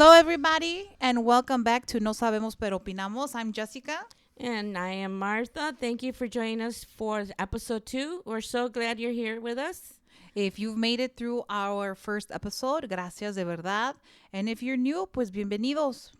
Hello, everybody, and welcome back to No Sabemos Pero Opinamos. I'm Jessica. And I am Martha. Thank you for joining us for episode 2. We're so glad you're here with us. If you've made it through our first episode, gracias de verdad. And if you're new, pues bienvenidos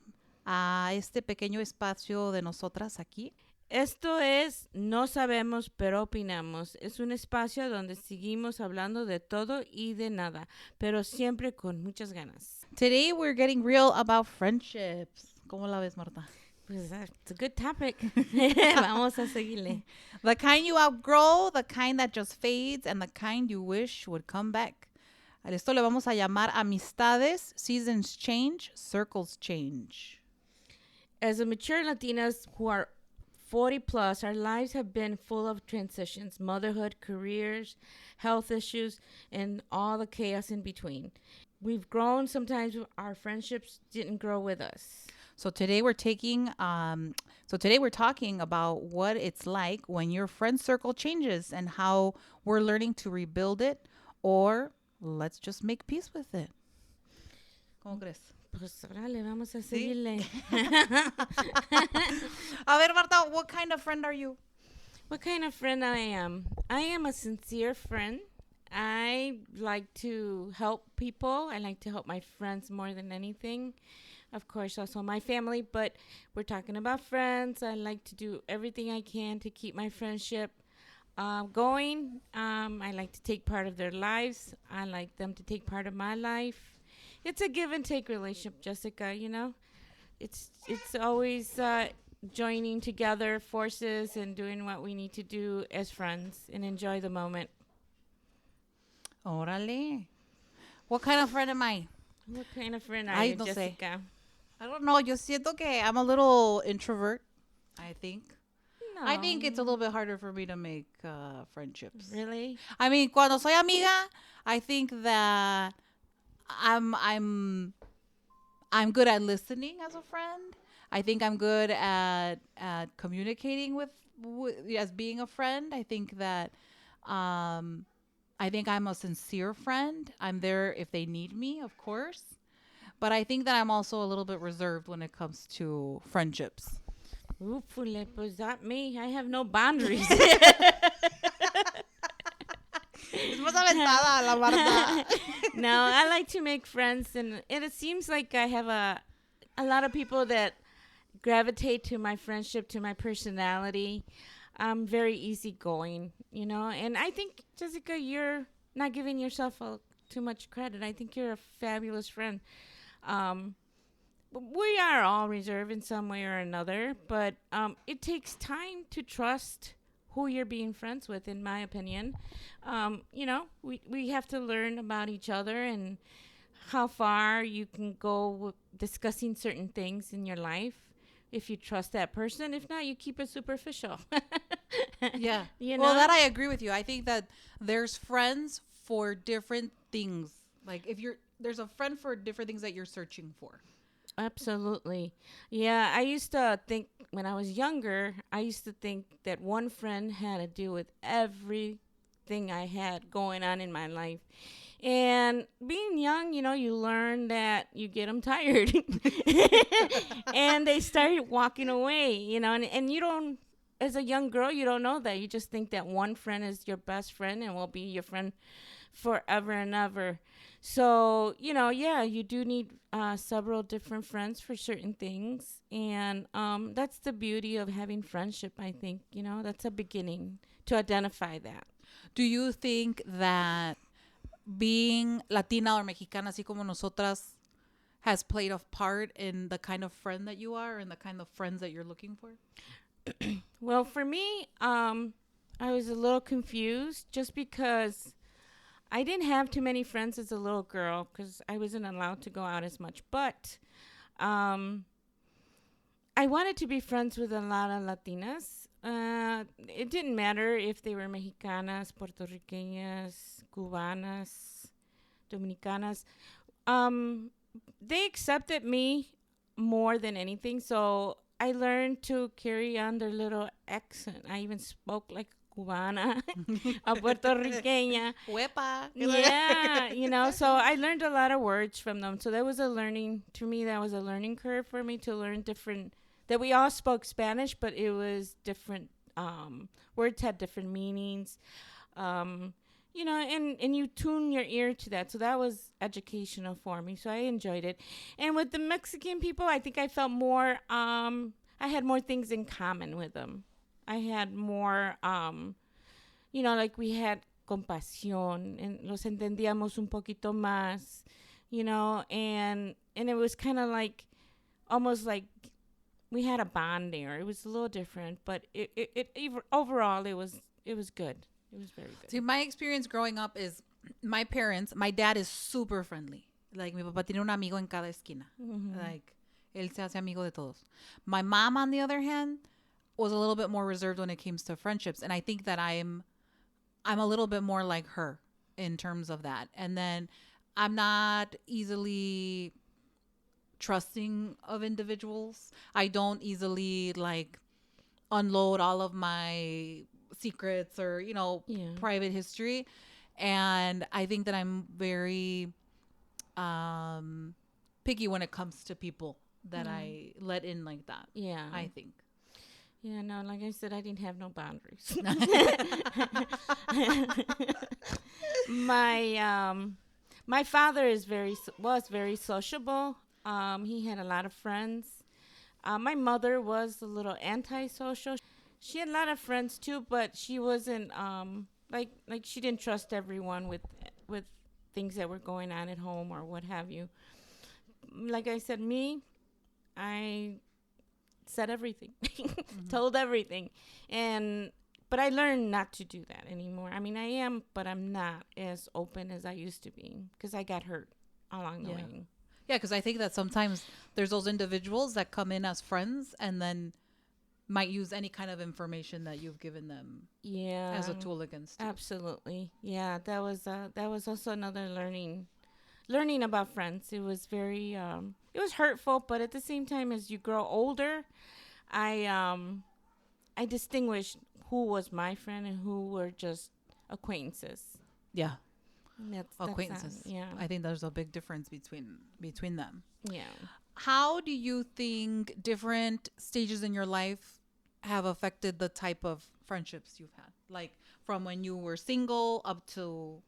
a este pequeño espacio de nosotras aquí. Esto es No Sabemos Pero Opinamos. Es un espacio donde seguimos hablando de todo y de nada, pero siempre con muchas ganas. Today, we're getting real about friendships. ¿Cómo la ves, Marta? Pues, it's a good topic. Vamos a seguirle. The kind you outgrow, the kind that just fades, and the kind you wish would come back. A esto le vamos a llamar Amistades. Seasons change, circles change. As a mature Latinas who are 40 plus, our lives have been full of transitions, motherhood, careers, health issues, and all the chaos in between. We've grown. Sometimes our friendships didn't grow with us. So today we're talking about what it's like when your friend circle changes and how we're learning to rebuild it, or let's just make peace with it. ¿Cómo crees? Pues órale, vamos a seguirle. A ver, Marta, what kind of friend are you? What kind of friend I am? I am a sincere friend. I like to help people. I like to help my friends more than anything. Of course, also my family, but we're talking about friends. I like to do everything I can to keep my friendship going. I like to take part of their lives. I like them to take part of my life. It's a give and take relationship, Jessica, you know. It's always joining together forces and doing what we need to do as friends and enjoy the moment. Órale. What kind of friend am I? What kind of friend are you, no sé. Jessica? I don't know. Yo siento que I'm a little introvert, I think. No. I think it's a little bit harder for me to make friendships. Really? I mean, cuando soy amiga, I think that I'm good at listening as a friend. I think I'm good at communicating with as being a friend. I think that I think I'm a sincere friend. I'm there if they need me, of course. But I think that I'm also a little bit reserved when it comes to friendships. Oopfule, pues that me. I have no boundaries. Es más aventada la Marta. No, I like to make friends, and it seems like I have a lot of people that gravitate to my friendship, to my personality. I'm very easygoing, you know, and I think, Jessica, you're not giving yourself too much credit. I think you're a fabulous friend. We are all reserved in some way or another, but it takes time to trust who you're being friends with, in my opinion. You know, we have to learn about each other and how far you can go with discussing certain things in your life. If you trust that person, if not, you keep it superficial. Yeah. You know? Well, that I agree with you. I think that there's friends for different things. Like there's a friend for different things that you're searching for. Absolutely. Yeah, I used to think when I was younger, I used to think that one friend had to do with everything I had going on in my life. And being young, you know, you learn that you get them tired. And they start walking away, you know, and you don't, as a young girl, you don't know that. You just think that one friend is your best friend and will be your friend forever and ever. So, you know, yeah, you do need several different friends for certain things. And that's the beauty of having friendship, I think. You know, that's a beginning to identify that. Do you think that being Latina or Mexicana, así como nosotras, has played a part in the kind of friend that you are and the kind of friends that you're looking for? Well, for me, I was a little confused just because I didn't have too many friends as a little girl because I wasn't allowed to go out as much. But I wanted to be friends with a lot of Latinas. It didn't matter if they were Mexicanas, Puerto Ricanas, Cubanas, Dominicanas. They accepted me more than anything. So I learned to carry on their little accent. I even spoke like cubana, a puertorriqueña. Huepa. Yeah, so I learned a lot of words from them. So that was that was a learning curve for me to learn that we all spoke Spanish, but it was different, words had different meanings. And you tune your ear to that. So that was educational for me. So I enjoyed it. And with the Mexican people, I think I felt more, I had more things in common with them. I had more, like we had compasión, and los entendíamos un poquito más, and it was kind of like, almost like we had a bond there. It was a little different, but overall, it was good. It was very good. See, my experience growing up is my dad is super friendly. Like, mi papá tiene un amigo en cada esquina. Mm-hmm. Like, él se hace amigo de todos. My mom, on the other hand, was a little bit more reserved when it came to friendships. And I think that I'm a little bit more like her in terms of that. And then I'm not easily trusting of individuals. I don't easily, like, unload all of my secrets or private history, and I think that I'm very picky when it comes to people that I let in like that. I think no, like I said, I didn't have no boundaries. My father was very sociable. He had a lot of friends. My mother was a little antisocial. She had a lot of friends too, but she wasn't like she didn't trust everyone with things that were going on at home or what have you. Like I said, I said everything, told everything, but I learned not to do that anymore. I mean, I am, but I'm not as open as I used to be because I got hurt along the way. Yeah, because I think that sometimes there's those individuals that come in as friends and then might use any kind of information that you've given them as a tool against you. Absolutely. Yeah, that was also another learning about friends. It was very it was hurtful, but at the same time, as you grow older, I distinguished who was my friend and who were just acquaintances. Yeah. That's acquaintances. I think there's a big difference between them. Yeah. How do you think different stages in your life have affected the type of friendships you've had? Like from when you were single up to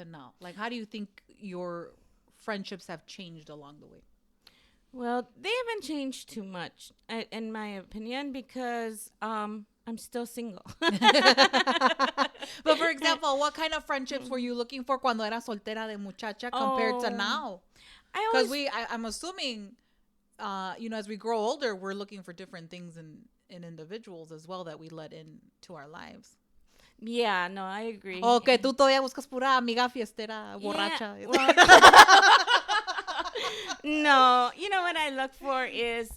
now. Like, how do you think your friendships have changed along the way? Well, they haven't changed too much, in my opinion, because I'm still single. But for example, what kind of friendships were you looking for cuando era soltera de muchacha compared to now? Because I'm assuming, as we grow older, we're looking for different things in individuals as well that we let into our lives. Yeah, no, I agree. Okay, tú todavía buscas pura amiga fiestera, borracha. Well, no, what I look for is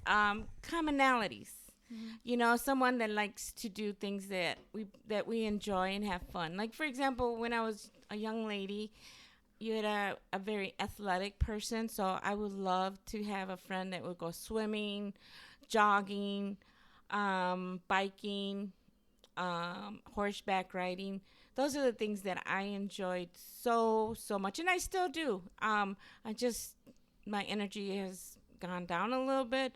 commonalities. Mm-hmm. Someone that likes to do things that we enjoy and have fun. Like, for example, when I was a young lady, you had a very athletic person, so I would love to have a friend that would go swimming, jogging, biking, horseback riding. Those are the things that I enjoyed so much, and I still do. My energy has gone down a little bit.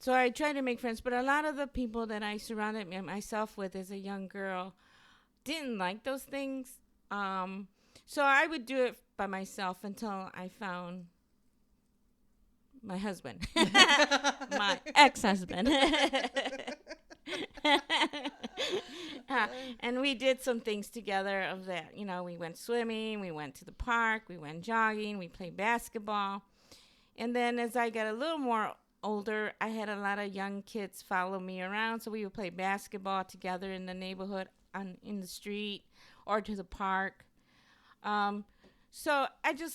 So I try to make friends, but a lot of the people that I surrounded myself with as a young girl didn't like those things. So I would do it by myself until I found my husband, my ex-husband. And we did some things together of that. We went swimming, we went to the park, we went jogging, we played basketball. And then as I got a little more older, I had a lot of young kids follow me around, so we would play basketball together in the neighborhood, in the street, or to the park. So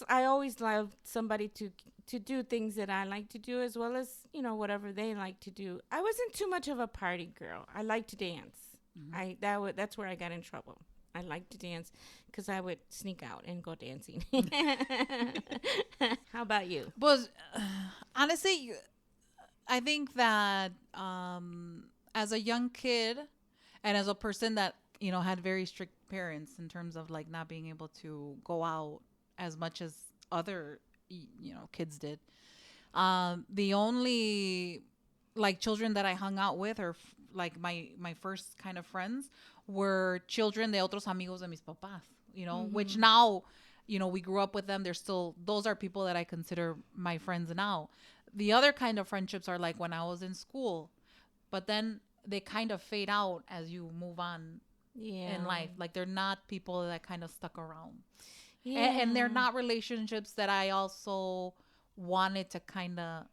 I always loved somebody to do things that I like to do, as well as whatever they like to do. I wasn't too much of a party girl. I liked to dance. Mm-hmm. That's where I got in trouble. I liked to dance because I would sneak out and go dancing. How about you? Well, honestly, I think that as a young kid, And as a person that, had very strict parents in terms of like not being able to go out as much as other, kids did. The only like children that I hung out with, or like my first kind of friends, were children de otros amigos de mis papás, which now, we grew up with them. They're still, those are people that I consider my friends now. The other kind of friendships are like when I was in school, but then they kind of fade out as you move on in life. Like they're not people that kind of stuck around. And they're not relationships that I also wanted to kind of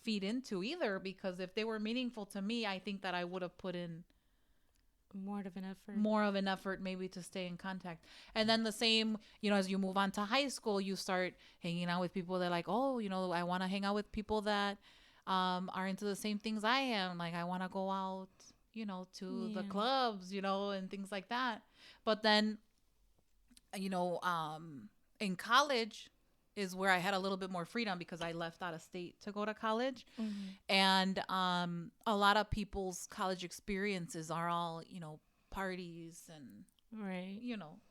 feed into either, because if they were meaningful to me, I think that I would have put in more of an effort maybe to stay in contact. And then the same, as you move on to high school, you start hanging out with people that like, oh, I want to hang out with people that are into the same things I am. Like I want to go out, to the clubs, and things like that. But then, in college is where I had a little bit more freedom, because I left out of state to go to college. And a lot of people's college experiences are all, parties and,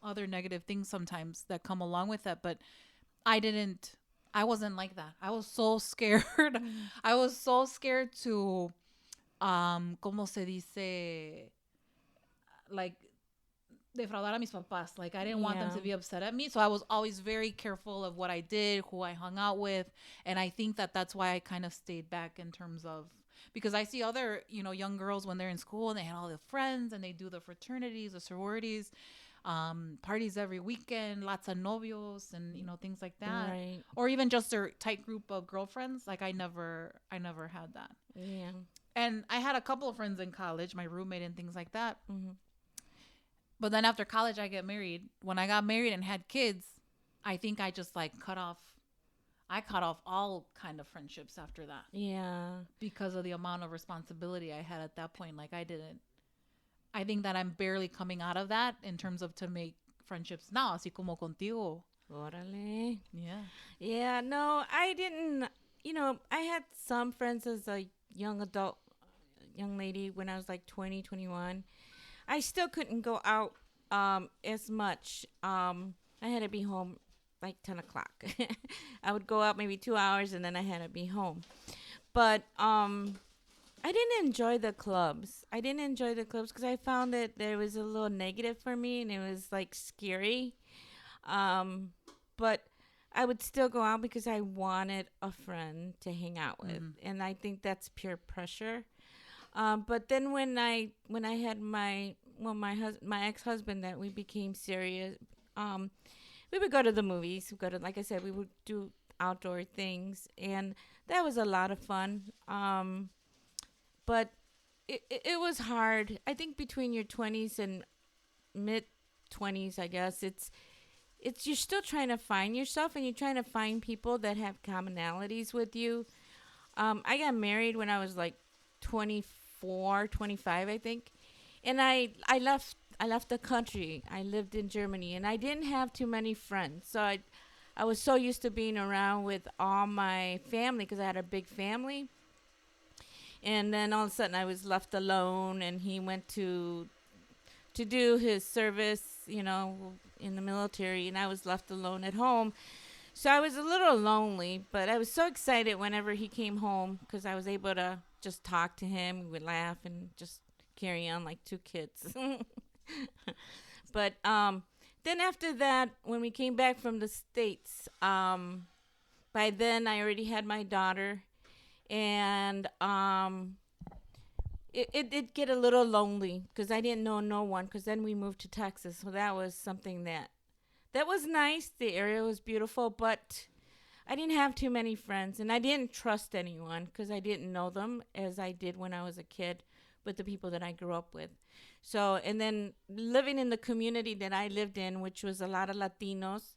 other negative things sometimes that come along with that. But I wasn't like that. I was so scared. I was so scared to, ¿cómo se dice? Like, defraudar a mis papás. Like, I didn't want them to be upset at me. So I was always very careful of what I did, who I hung out with. And I think that that's why I kind of stayed back in terms of, because I see other, young girls when they're in school and they have all their friends and they do the fraternities, the sororities, parties every weekend, lots of novios and, things like that. Right. Or even just their tight group of girlfriends. Like, I never had that. Yeah. And I had a couple of friends in college, my roommate and things like that. But then after college, I get married. When I got married and had kids, I think I just like cut off all kind of friendships after that. Yeah. Because of the amount of responsibility I had at that point. Like I think that I'm barely coming out of that in terms of to make friendships now, así como contigo. Órale. Yeah. Yeah, no, I didn't, I had some friends as a young lady when I was like 20, 21. I still couldn't go out as much. I had to be home like 10 o'clock. I would go out maybe 2 hours and then I had to be home. But I didn't enjoy the clubs. Because I found that there was a little negative for me and it was like scary. But I would still go out because I wanted a friend to hang out with. And I think that's peer pressure. But then when I had my ex-husband, that we became serious, we would go to the movies. Like I said, we would do outdoor things, and that was a lot of fun. But it was hard. I think between your 20s and mid 20s, I guess it's you're still trying to find yourself, and you're trying to find people that have commonalities with you. I got married when I was like 24, 25, I think. And I left the country. I lived in Germany and I didn't have too many friends. So I was so used to being around with all my family because I had a big family. And then all of a sudden I was left alone, and he went to do his service, in the military, and I was left alone at home. So I was a little lonely, but I was so excited whenever he came home because I was able to just talk to him. We would laugh and just carry on like two kids. But then after that, when we came back from the States, by then I already had my daughter, and it did get a little lonely because I didn't know no one, because then we moved to Texas. So that was something that was nice. The area was beautiful, but I didn't have too many friends, and I didn't trust anyone because I didn't know them as I did when I was a kid with the people that I grew up with. So, and then living in the community that I lived in, which was a lot of Latinos,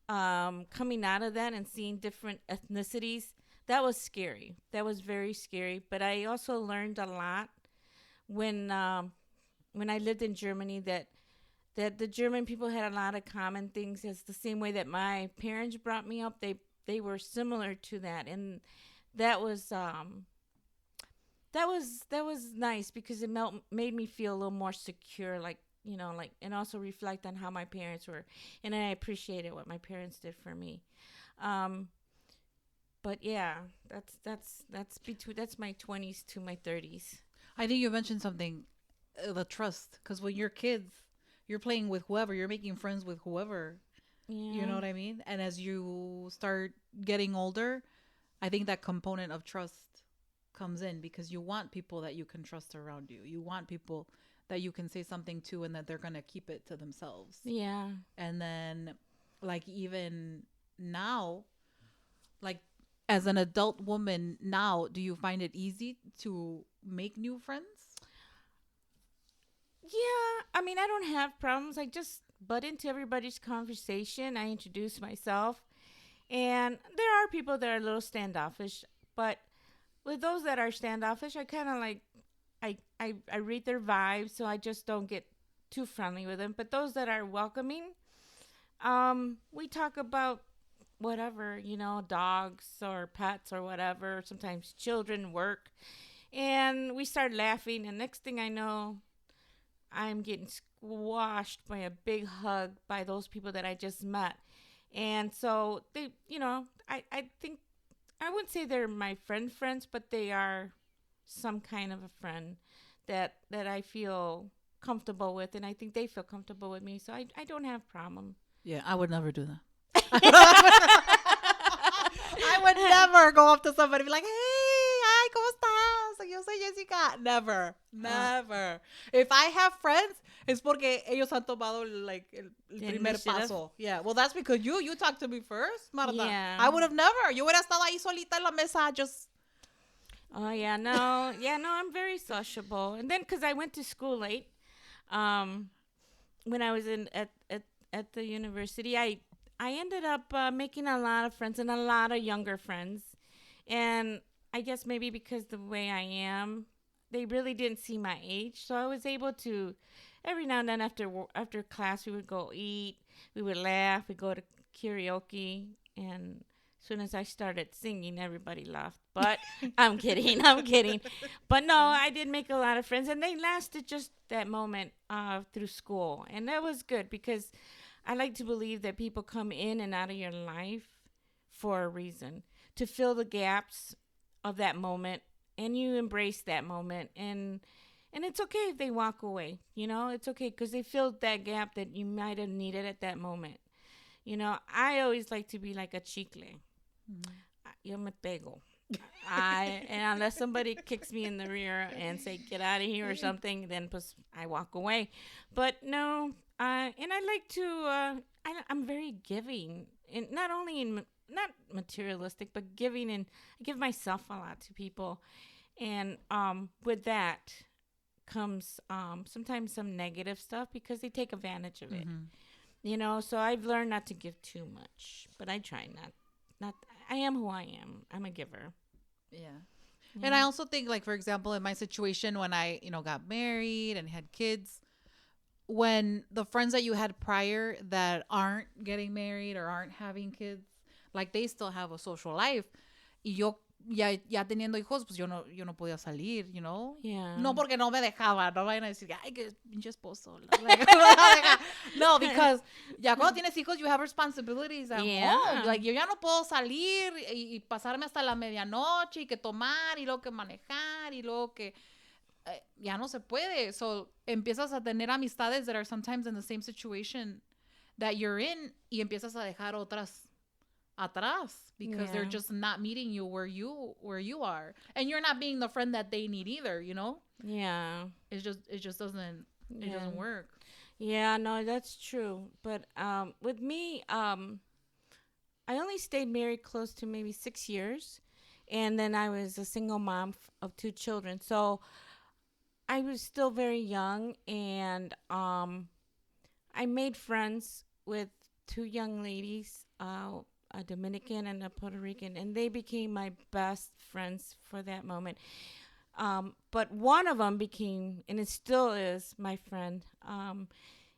coming out of that and seeing different ethnicities, that was scary. That was very scary. But I also learned a lot when I lived in Germany, that the German people had a lot of common things. It's the same way that my parents brought me up. They were similar to that. And that was that was nice because it made me feel a little more secure, like, like, and also reflect on how my parents were, and I appreciated what my parents did for me. Um, but yeah, that's my 20s to my 30s. I think you mentioned something, the trust, because when you're kids, you're playing with whoever, you're making friends with whoever. You Yeah, know what I mean? And as you start getting older, I think that component of trust comes in because you want people that you can trust around you. You want people that you can say something to and that they're going to keep it to themselves. yeah. And then, like, even now, like, as an adult woman now, do you find it easy to make new friends? Yeah, I mean, I don't have problems. I just butt into everybody's conversation. I introduce myself. And there are people that are a little standoffish, but with those that are standoffish, I kind of like, I read their vibes, so I just don't get too friendly with them. But those that are welcoming, we talk about whatever, dogs or pets or whatever, sometimes children, work. And we start laughing, and next thing I know, I'm getting squashed by a big hug by those people that I just met. And so they, I think, I wouldn't say they're my friends, but they are some kind of a friend that I feel comfortable with. And I think they feel comfortable with me. So I don't have problem. Yeah, I would never do that. I would never go up to somebody and be like, hey, hi, ¿cómo estás? Yo soy Jessica. Never. Never. If I have friends, it's porque ellos han tomado like el primer paso. Yeah. Well, that's because you talked to me first, Marta. Yeah. I would have never. Yo hubiera estado ahí solita en la mesa just... Oh, yeah. No. Yeah, no, I'm very sociable. And then because I went to school late, when I was at the university, I ended up making a lot of friends and a lot of younger friends. And I guess maybe because the way I am, they really didn't see my age. So I was able to, every now and then after class, we would go eat, we would laugh, we'd go to karaoke. And as soon as I started singing, everybody laughed. But I'm kidding. But no, I did make a lot of friends. And they lasted just that moment through school. And that was good because I like to believe that people come in and out of your life for a reason, to fill the gaps of that moment, and you embrace that moment, and it's okay if they walk away. It's okay because they filled that gap that you might have needed at that moment. I always like to be like a chicle. Mm-hmm. Yo me pego. And unless somebody kicks me in the rear and say get out of here or something, then I walk away. But no. And I like to, I'm very giving, and not only not materialistic, but giving, and I give myself a lot to people. And with that comes sometimes some negative stuff because they take advantage of it. Mm-hmm. So I've learned not to give too much, but I try not. I am who I am. I'm a giver. Yeah. And I also think, like, for example, in my situation when I, got married and had kids, when the friends that you had prior that aren't getting married or aren't having kids, like, they still have a social life. Y yo ya teniendo hijos, pues yo no podía salir, Yeah. No porque no me dejaba, no vayan a decir, ay, que pinche esposo. No, because ya cuando tienes hijos, you have responsibilities at home. Like, yo ya no puedo salir y pasarme hasta la medianoche y que tomar y luego que manejar y luego que... ya no se puede. So empiezas a tener amistades that are sometimes in the same situation that you're in y empiezas a dejar otras atrás because they're just not meeting you where you are, and you're not being the friend that they need either. Yeah. It just doesn't work. Yeah, no, that's true. But with me, I only stayed married close to maybe 6 years, and then I was a single mom of 2 children. So I was still very young, and I made friends with 2 young ladies, a Dominican and a Puerto Rican, and they became my best friends for that moment. But one of them became, and it still is, my friend.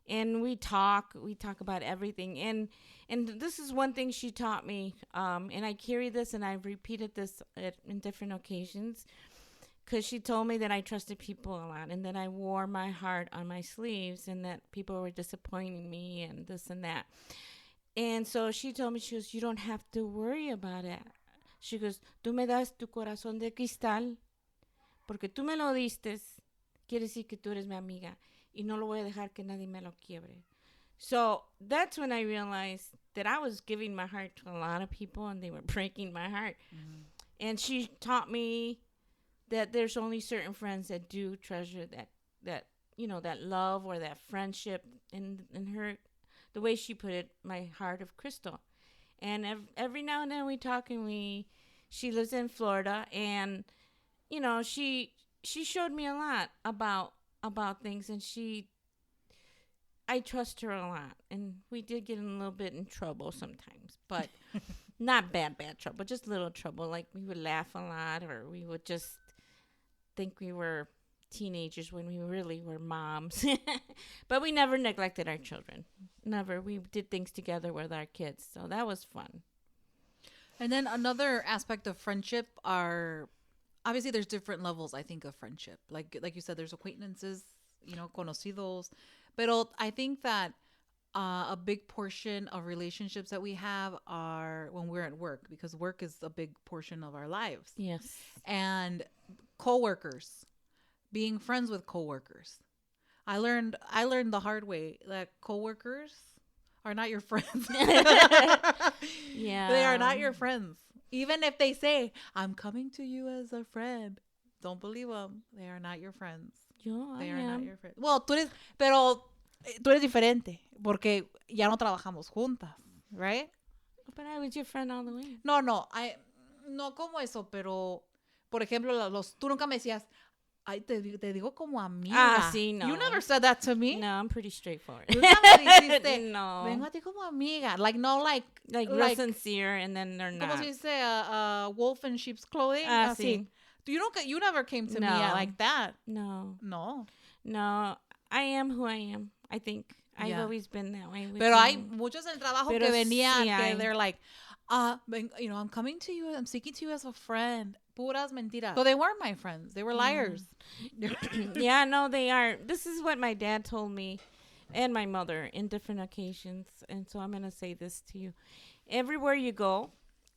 And we talk about everything. And this is one thing she taught me, and I carry this, and I've repeated this in different occasions. because she told me that I trusted people a lot and that I wore my heart on my sleeves and that people were disappointing me and this and that. And so she told me, she goes, you don't have to worry about it. She goes, tú me das tu corazón de cristal porque tú me lo diste. Quiere decir que tú eres mi amiga y no lo voy a dejar que nadie me lo quiebre. So that's when I realized that I was giving my heart to a lot of people and they were breaking my heart. Mm-hmm. And she taught me that there's only certain friends that do treasure that that love or that friendship. And her, the way she put it, my heart of crystal. And every now and then we talk, and she lives in Florida, and she showed me a lot about things, and I trust her a lot. And we did get in a little bit in trouble sometimes, but not bad trouble, just little trouble. Like we would laugh a lot, or we would just think we were teenagers when we really were moms. But we never neglected our children. Never. We did things together with our kids. So that was fun. And then another aspect of friendship are, obviously there's different levels, I think, of friendship. Like you said, there's acquaintances, conocidos. But I think that a big portion of relationships that we have are when we're at work, because work is a big portion of our lives. Yes. And coworkers, being friends with coworkers. I learned the hard way that coworkers are not your friends. Yeah. They are not your friends. Even if they say, I'm coming to you as a friend, don't believe them. They are not your friends. They are not your friends. Well, pero tú eres diferente porque ya no trabajamos juntas, right? But I was your friend all the way. No, no como eso, pero por ejemplo, tú nunca me decías, ay, te digo como amiga. Ah, sí, no. You never said that to me. No, I'm pretty straightforward. Tú nunca me dijiste, no. vengo a ti como amiga. Like, no, like real sincere, and then they're not. Como se dice, wolf in sheep's clothing. Ah, sí. You never came to me like that. No. No. I am who I am, I think. I've always been that way. Pero hay muchos en el trabajo que venían, que they're like, I'm coming to you, I'm speaking to you as a friend. Puras mentiras. So they weren't my friends. They were liars. Yeah, no, they are. This is what my dad told me and my mother in different occasions. And so I'm going to say this to you. Everywhere you go,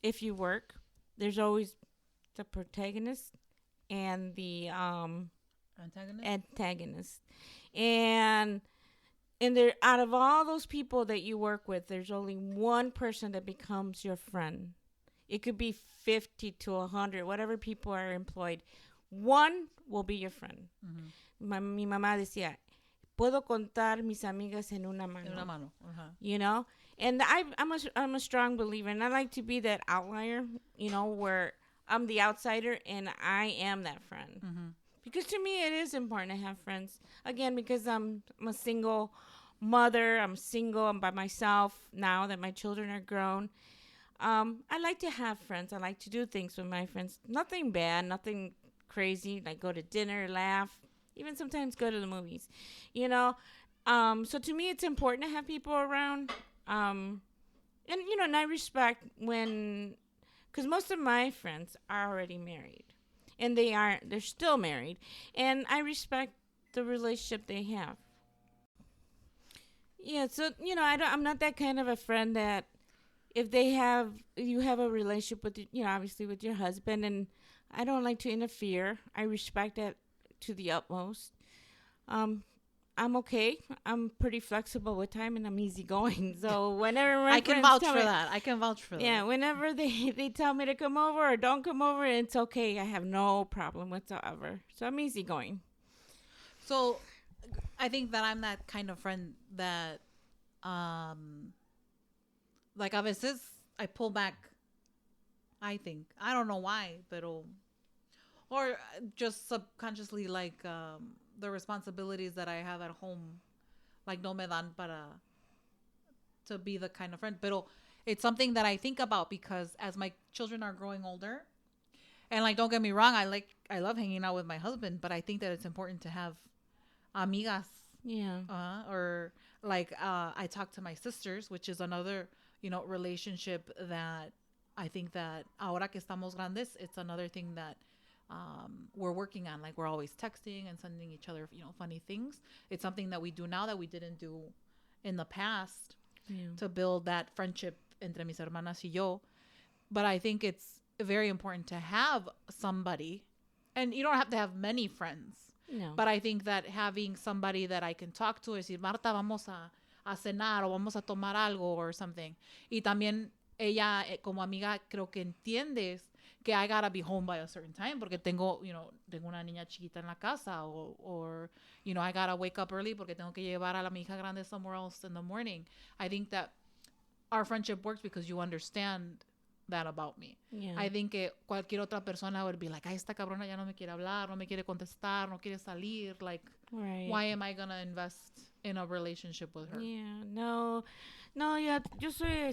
if you work, there's always the protagonist and the antagonist. And there, out of all those people that you work with, there's only one person that becomes your friend. It could be 50 to 100, whatever people are employed. One will be your friend. Mm-hmm. Mi mamá decía, puedo contar mis amigas en una mano. Uh-huh. And I'm a strong believer, and I like to be that outlier, where I'm the outsider and I am that friend. Mm-hmm. Because to me, it is important to have friends. Again, because I'm a single mother. I'm single. I'm by myself now that my children are grown. I like to have friends. I like to do things with my friends. Nothing bad, nothing crazy, like go to dinner, laugh, even sometimes go to the movies, So to me, it's important to have people around. And I respect because most of my friends are already married. And they're still married. And I respect the relationship they have. Yeah, so, I'm not that kind of a friend that if you have a relationship with, obviously with your husband, and I don't like to interfere. I respect that to the utmost. I'm okay. I'm pretty flexible with time, and I'm easygoing. So whenever I can vouch for that. Yeah, whenever they tell me to come over or don't come over, it's okay. I have no problem whatsoever. So I'm easygoing. So I think that I'm that kind of friend that, like a veces I pull back. I think I don't know why, but or just subconsciously, like the responsibilities that I have at home, like no me dan to be the kind of friend. But it's something that I think about because as my children are growing older, and like don't get me wrong, I love hanging out with my husband, but I think that it's important to have amigas. Yeah. Or like I talk to my sisters, which is another relationship that I think that ahora que estamos grandes, it's another thing that we're working on. Like we're always texting and sending each other, funny things. It's something that we do now that we didn't do in the past to build that friendship entre mis hermanas y yo. But I think it's very important to have somebody, and you don't have to have many friends. No. But I think that having somebody that I can talk to, decir, Marta, vamos a cenar o vamos a tomar algo or something. Y también ella, como amiga, creo que entiendes que I gotta be home by a certain time porque tengo una niña chiquita en la casa or I gotta wake up early porque tengo que llevar a mi hija grande somewhere else in the morning. I think that our friendship works because you understand that about me. Yeah. I think que cualquier otra persona would be like, ay, esta cabrona ya no me quiere hablar, no me quiere contestar, no quiere salir. Like, why am I gonna invest in a relationship with her? Yeah, no, ya, yo soy,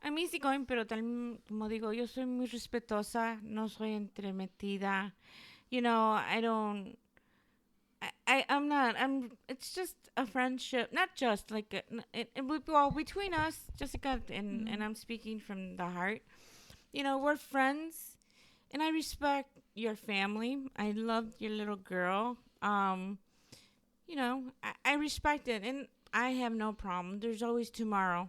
I'm easygoing, pero tal, como digo, yo soy muy respetuosa, no soy entremetida. It's just a friendship, not just like, between us, Jessica, and I'm speaking from the heart, we're friends, and I respect your family. I love your little girl. I respect it, and I have no problem. There's always tomorrow,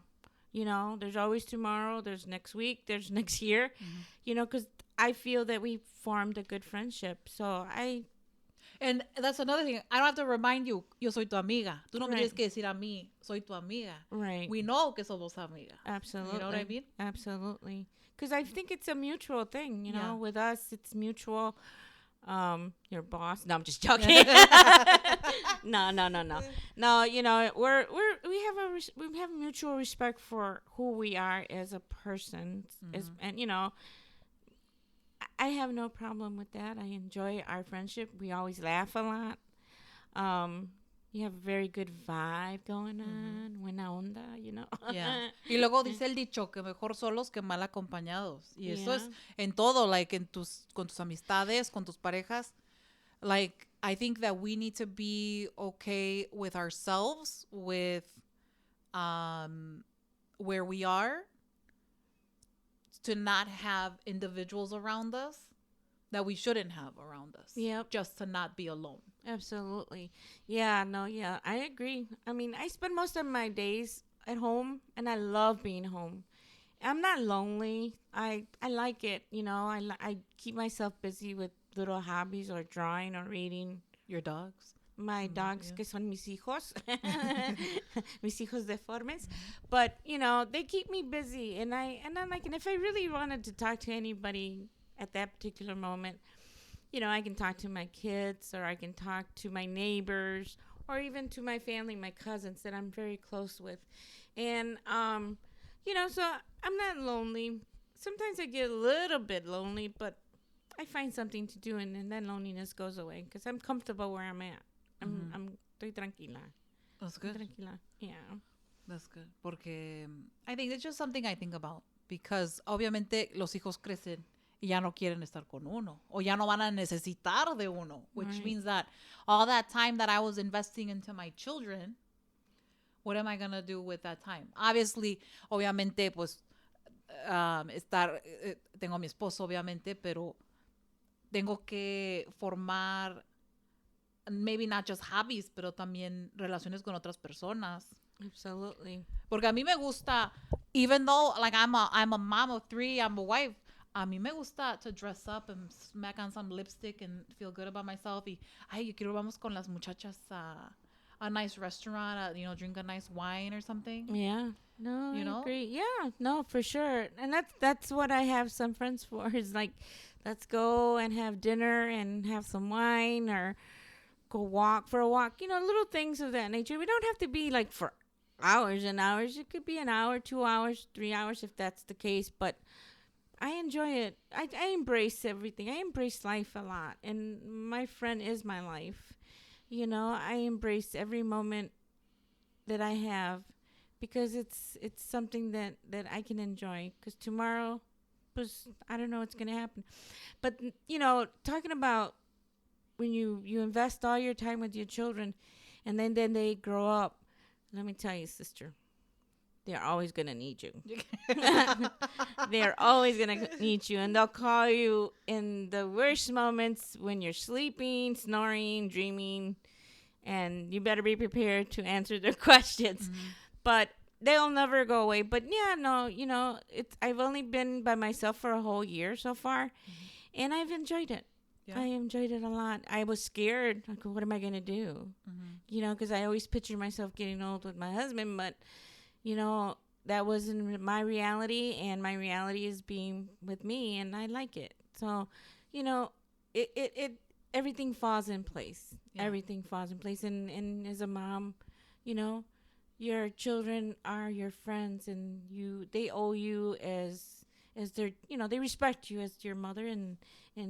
there's always tomorrow, there's next week, there's next year, because I feel that we formed a good friendship. And that's another thing. I don't have to remind you, yo soy tu amiga. Tú no me tienes que decir a mí, soy tu amiga. Right. We know que somos amigas. Absolutely. You know what I mean? Absolutely. Because I think it's a mutual thing, Yeah. With us, it's mutual. Your boss. No, I'm just joking. No. No, we have mutual respect for who we are as a person, and I have no problem with that. I enjoy our friendship. We always laugh a lot. You have a very good vibe going on. Buena onda, Yeah. Y luego dice el dicho que mejor solos que mal acompañados. Y eso es en todo, like con tus amistades, con tus parejas. Like, I think that we need to be okay with ourselves, with where we are, to not have individuals around us that we shouldn't have around us. Yep. Just to not be alone. Absolutely. Yeah, I agree. I mean, I spend most of my days at home, and I love being home. I'm not lonely. I like it, I keep myself busy with little hobbies or drawing or reading. Your dogs? My dogs, que son mis hijos. Mis hijos deformes. But, they keep me busy. And I'm like, and if I really wanted to talk to anybody at that particular moment, I can talk to my kids, or I can talk to my neighbors, or even to my family, my cousins that I'm very close with. And, so I'm not lonely. Sometimes I get a little bit lonely, but I find something to do, and then that loneliness goes away because I'm comfortable where I'm at. Estoy tranquila. That's good. Tranquila. Yeah. That's good. Porque I think it's just something I think about. Because obviamente los hijos crecen y ya no quieren estar con uno. O ya no van a necesitar de uno. Which means that all that time that I was investing into my children, what am I going to do with that time? Obviously, obviamente, pues, tengo a mi esposo, obviamente, pero tengo que formar maybe not just hobbies, pero también relaciones con otras personas. Absolutely. Porque a mí me gusta, even though like I'm a mom of 3, I'm a wife, a mí me gusta to dress up and smack on some lipstick and feel good about myself. Y, ay, yo quiero vamos con las muchachas a nice restaurant, drink a nice wine or something. Yeah. No, I agree. Yeah, no, for sure. And that's what I have some friends for, is like, let's go and have dinner and have some wine, or go walk for a walk, little things of that nature. We don't have to be like for hours and hours. It could be an hour, 2 hours, 3 hours if that's the case. But I enjoy it. I embrace everything. I embrace life a lot. And my friend is my life. I embrace every moment that I have because it's something that I can enjoy. Because tomorrow, I don't know what's going to happen. But, talking about when you invest all your time with your children and then they grow up, let me tell you, sister, they're always going to need you. They're always going to need you. And they'll call you in the worst moments when you're sleeping, snoring, dreaming. And you better be prepared to answer their questions. Mm-hmm. But they'll never go away. But yeah, no, I've only been by myself for a whole year so far. Mm-hmm. And I've enjoyed it. Yeah. I enjoyed it a lot. I was scared. Like, what am I going to do? Mm-hmm. Because I always picture myself getting old with my husband. But, that wasn't my reality. And my reality is being with me. And I like it. So, it everything falls in place. Yeah. Everything falls in place. And as a mom, your children are your friends. And they owe you as their, they respect you as your mother, and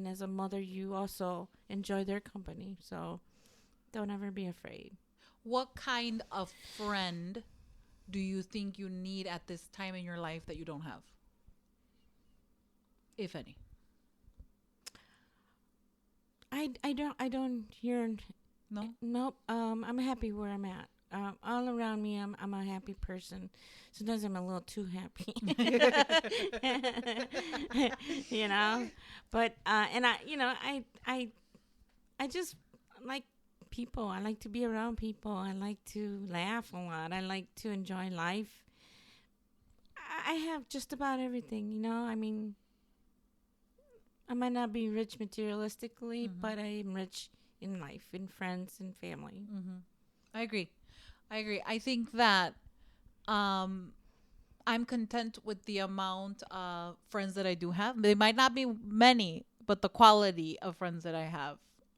as a mother, you also enjoy their company. So don't ever be afraid. What kind of friend do you think you need at this time in your life that you don't have? If any. I don't yearn. No? Nope. I'm happy where I'm at. All around me, I'm a happy person. Sometimes I'm a little too happy, But and I just like people. I like to be around people. I like to laugh a lot. I like to enjoy life. I have just about everything, I mean, I might not be rich materialistically, mm-hmm. but I am rich in life, in friends, and family. Mm-hmm. I agree. I think that I'm content with the amount of friends that I do have. They might not be many, but the quality of friends that I have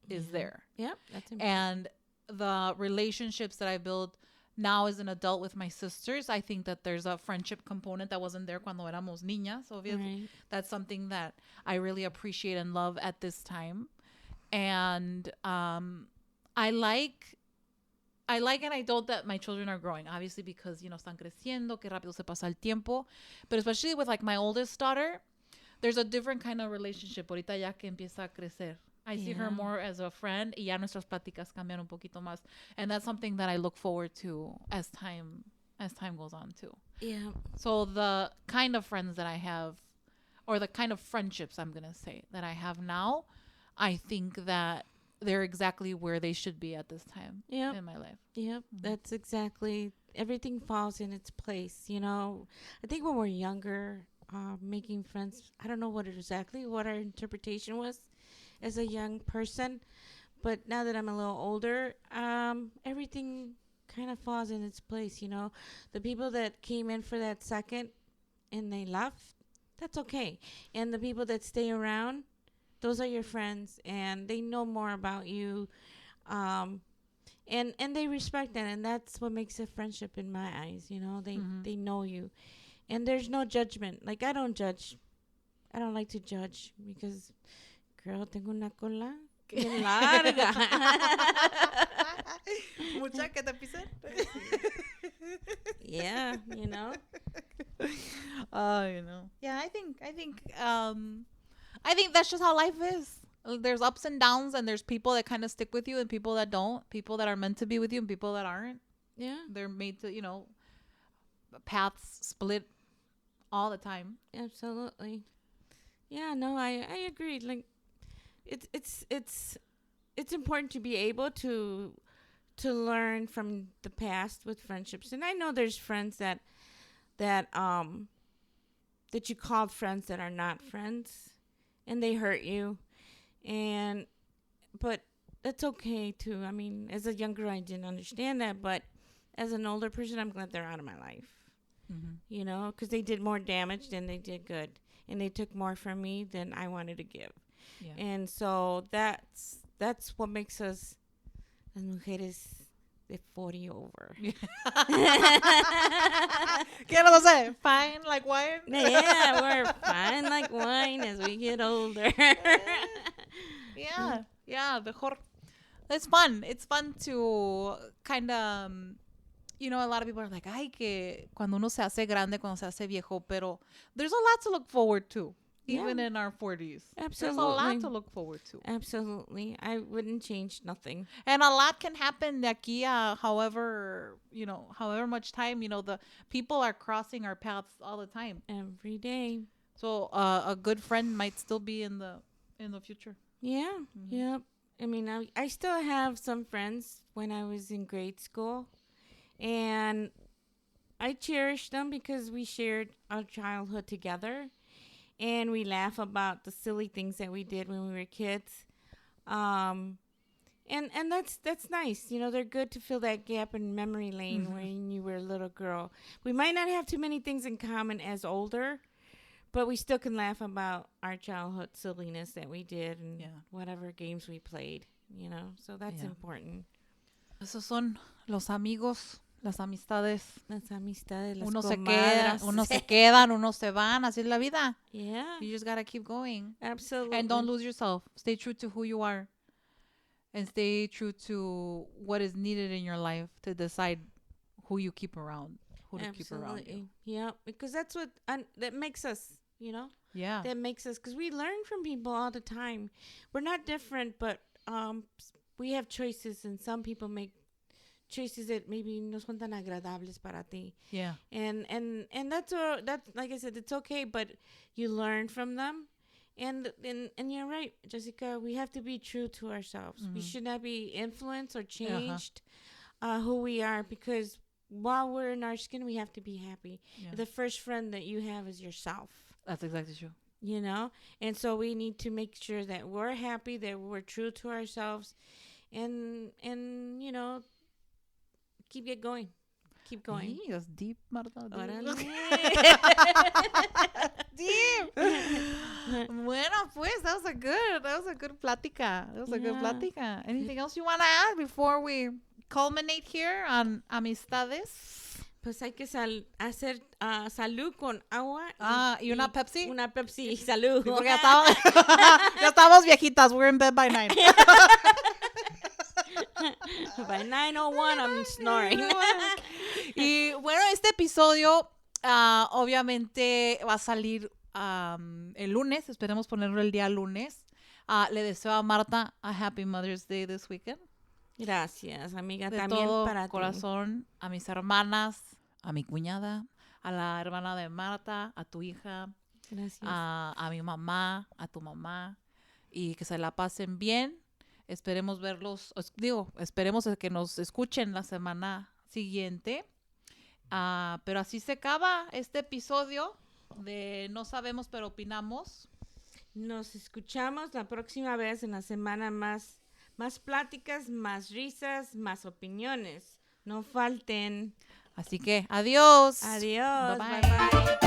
is there. Yep, that's important. And the relationships that I build now as an adult with my sisters, I think that there's a friendship component that wasn't there cuando éramos niñas. Obviously, right. That's something that I really appreciate and love at this time. And I like and I don't that my children are growing, obviously, because, están creciendo, que rápido se pasa el tiempo. But especially with, like, my oldest daughter, there's a different kind of relationship ahorita ya que empieza a crecer. I see her more as a friend, y ya nuestras pláticas cambian un poquito más. And that's something that I look forward to as time goes on, too. Yeah. So the kind of friends that I have, or the kind of friendships, I'm going to say, that I have now, I think that they're exactly where they should be at this time in my life. Yep, that's exactly, everything falls in its place, I think when we're younger, making friends, I don't know what our interpretation was as a young person, but now that I'm a little older, everything kind of falls in its place, The people that came in for that second and they left, that's okay. And the people that stay around, those are your friends, and they know more about you, and they respect that, and that's what makes a friendship in my eyes. They know you, and there's no judgment. Like, I don't judge. I don't like to judge because, girl, tengo una cola bien larga. Mucha que te pisen. Yeah, Yeah, I think that's just how life is. There's ups and downs, and there's people that kind of stick with you and people that don't. People that are meant to be with you and people that aren't. Yeah. They're made to, paths split all the time. Absolutely. Yeah, no, I agree. Like, it's important to be able to learn from the past with friendships. And I know there's friends that you called friends that are not friends. And they hurt you, but that's okay too. I mean, as a younger, I didn't understand that, but as an older person, I'm glad they're out of my life. Mm-hmm. Because they did more damage than they did good, and they took more from me than I wanted to give. Yeah. And so that's what makes us as mujeres de 40 over. ¿Qué no sé? Fine like wine? Yeah, we're fine like wine as we get older. Yeah, mejor. It's fun. It's fun to kind of, a lot of people are like, ay, que cuando uno se hace grande, cuando se hace viejo, pero there's a lot to look forward to. even in our 40s. Absolutely. There's a lot to look forward to. Absolutely. I wouldn't change nothing. And a lot can happen de aquí a however much time, the people are crossing our paths all the time. Every day. So a good friend might still be in the future. Yeah. Mm-hmm. Yep. I mean, I still have some friends when I was in grade school, and I cherish them because we shared our childhood together, and we laugh about the silly things that we did when we were kids. And that's nice. They're good to fill that gap in memory lane when you were a little girl. We might not have too many things in common as older, but we still can laugh about our childhood silliness that we did and whatever games we played, So that's important. Esos son los amigos, las amistades. Las amistades, las unos comadres. Unos se quedan, unos se van. Así es la vida. Yeah. You just got to keep going. Absolutely. And don't lose yourself. Stay true to who you are. And stay true to what is needed in your life to decide who you keep around. Who to keep around you. Yeah, because that's what that makes us. Yeah. That makes us, because we learn from people all the time. We're not different, but we have choices, and some people make choices that maybe no son tan agradables para ti. Yeah. And that's like I said, it's okay, but you learn from them. And you're right, Jessica, we have to be true to ourselves. We should not be influenced or changed who we are, because while we're in our skin, we have to be happy. Yeah. The first friend that you have is yourself. That's exactly true. And so we need to make sure that we're happy, that we're true to ourselves, and keep it going. Keep going. That's deep, Marta. Deep. Bueno, pues, that was a good plática. That was a good plática. Anything else you want to add before we culminate here on Amistades? Pues hay que hacer salud con agua. ¿Y una Pepsi? Una Pepsi, salud. Sí, porque ya estamos viejitas. We're in bed by 9. By 9:01 I'm snoring. Y bueno, este episodio obviamente va a salir el lunes. Esperemos ponerlo el día lunes. Le deseo a Marta a Happy Mother's Day this weekend. Gracias, amiga. De también todo para corazón, a mis hermanas, a mi cuñada, a la hermana de Marta, a tu hija, a mi mamá, a tu mamá, y que se la pasen bien. Esperemos esperemos que nos escuchen la semana siguiente. Pero así se acaba este episodio de No Sabemos pero Opinamos. Nos escuchamos la próxima vez en la semana. Más pláticas, más risas, más opiniones. No falten. Así que adiós. Adiós. Bye bye. Bye, bye.